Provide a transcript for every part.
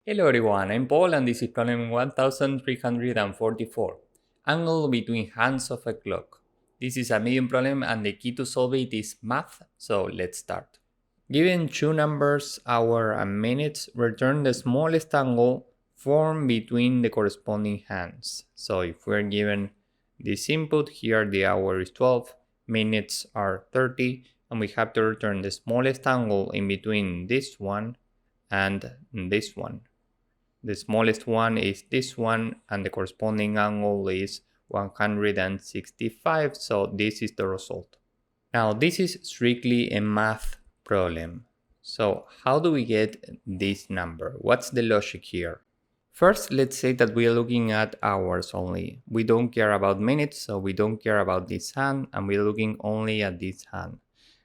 Hello everyone, I'm Paul and this is problem 1344. Angle between hands of a clock. This is a medium problem and the key to solve it is math, so let's start. Given two numbers, hour and minutes, return the smallest angle formed between the corresponding hands. So if we're given this input, here the hour is 12, minutes are 30, and we have to return the smallest angle in between this one and this one. The smallest one is this one and the corresponding angle is 165, so this is the result. Now this is strictly a math problem. So how do we get this number? What's the logic here? First, let's say that we are looking at hours only. We don't care about minutes, so we don't care about this hand, and we're looking only at this hand.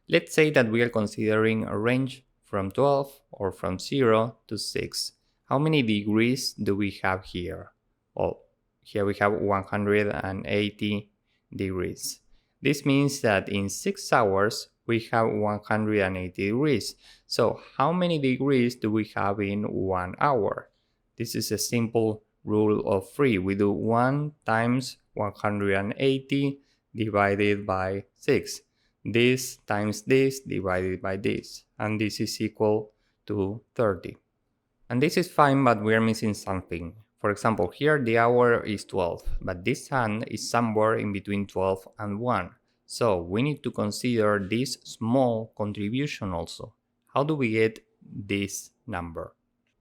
Let's say that we are considering a range from 12 or from 0 to 6. How many degrees do we have here? Well, here we have 180 degrees. This means that in 6 hours, we have 180 degrees. So how many degrees do we have in 1 hour? This is a simple rule of 3. We do 1 times 180 divided by 6. This times this divided by this. And this is equal to 30. And this is fine, but we are missing something. For example, here the hour is 12, but this hand is somewhere in between 12 and 1. So we need to consider this small contribution also. How do we get this number?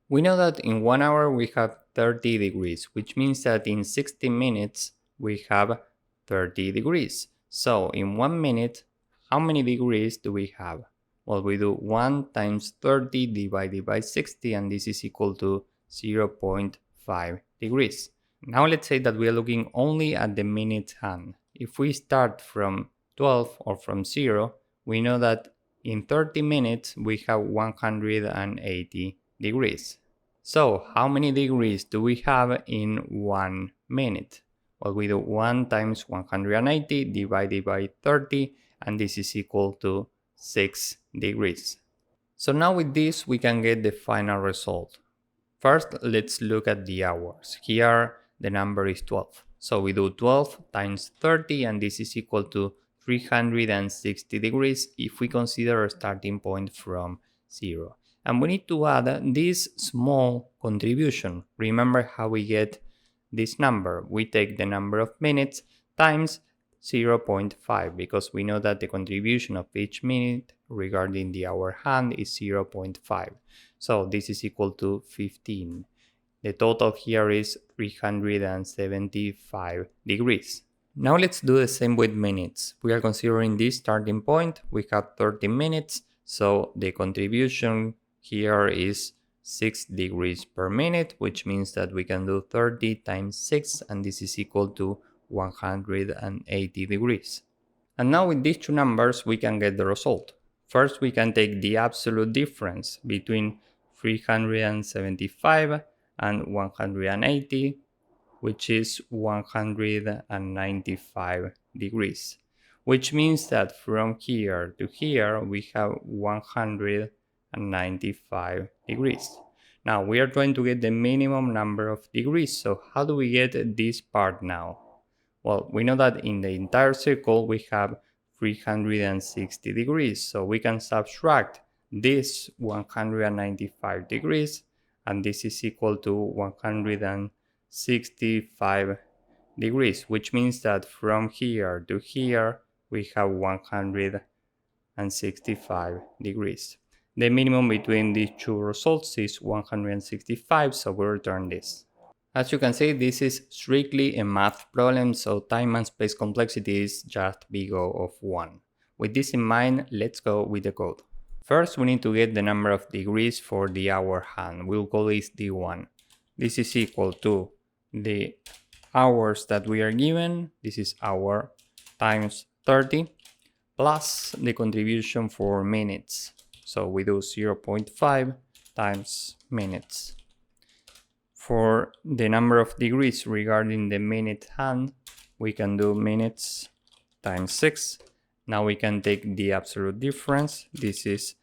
We know that in 1 hour we have 30 degrees, which means that in 60 minutes we have 30 degrees. So in 1 minute, how many degrees do we have? Well, we do 1 times 30 divided by 60, and this is equal to 0.5 degrees. Now let's say that we are looking only at the minute hand. If we start from 12 or from 0, we know that in 30 minutes we have 180 degrees. So how many degrees do we have in 1 minute? Well, we do 1 times 180 divided by 30, and this is equal to 6 degrees. So now with this we can get the final result. First, let's look at the hours. Here the number is 12. So we do 12 times 30, and this is equal to 360 degrees if we consider a starting point from 0. And we need to add this small contribution. Remember how we get this number. We take the number of minutes times 0.5, because we know that the contribution of each minute regarding the hour hand is 0.5. So this is equal to 15. The total here is 375 degrees. Now let's do the same with minutes. We are considering this starting point. We have 30 minutes, so the contribution here is 6 degrees per minute, which means that we can do 30 times 6, and this is equal to 180 degrees. And now with these two numbers we can get the result. First, we can take the absolute difference between 375 and 180, which is 195 degrees, which means that from here to here we have 195 degrees. Now we are trying to get the minimum number of degrees, so how do we get this part now? Well, we know that in the entire circle we have 360 degrees, so we can subtract this 195 degrees, and this is equal to 165 degrees, which means that from here to here we have 165 degrees. The minimum between these two results is 165, so we return this. As you can see, this is strictly a math problem, so time and space complexity is just big O of 1. With this in mind, let's go with the code. First, we need to get the number of degrees for the hour hand. We'll call this D1. This is equal to the hours that we are given. This is hour times 30 plus the contribution for minutes. So we do 0.5 times minutes. For the number of degrees regarding the minute hand, we can do minutes times 6. Now we can take the absolute difference. This is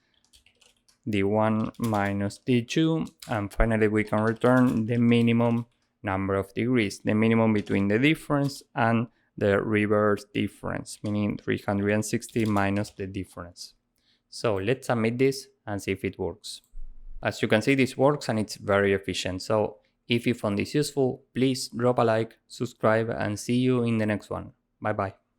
d1 minus d2, and finally we can return the minimum number of degrees, the minimum between the difference and the reverse difference, meaning 360 minus the difference. So let's submit this and see if it works. As you can see, this works and it's very efficient. So if you found this useful, please drop a like, subscribe, and see you in the next one. Bye bye.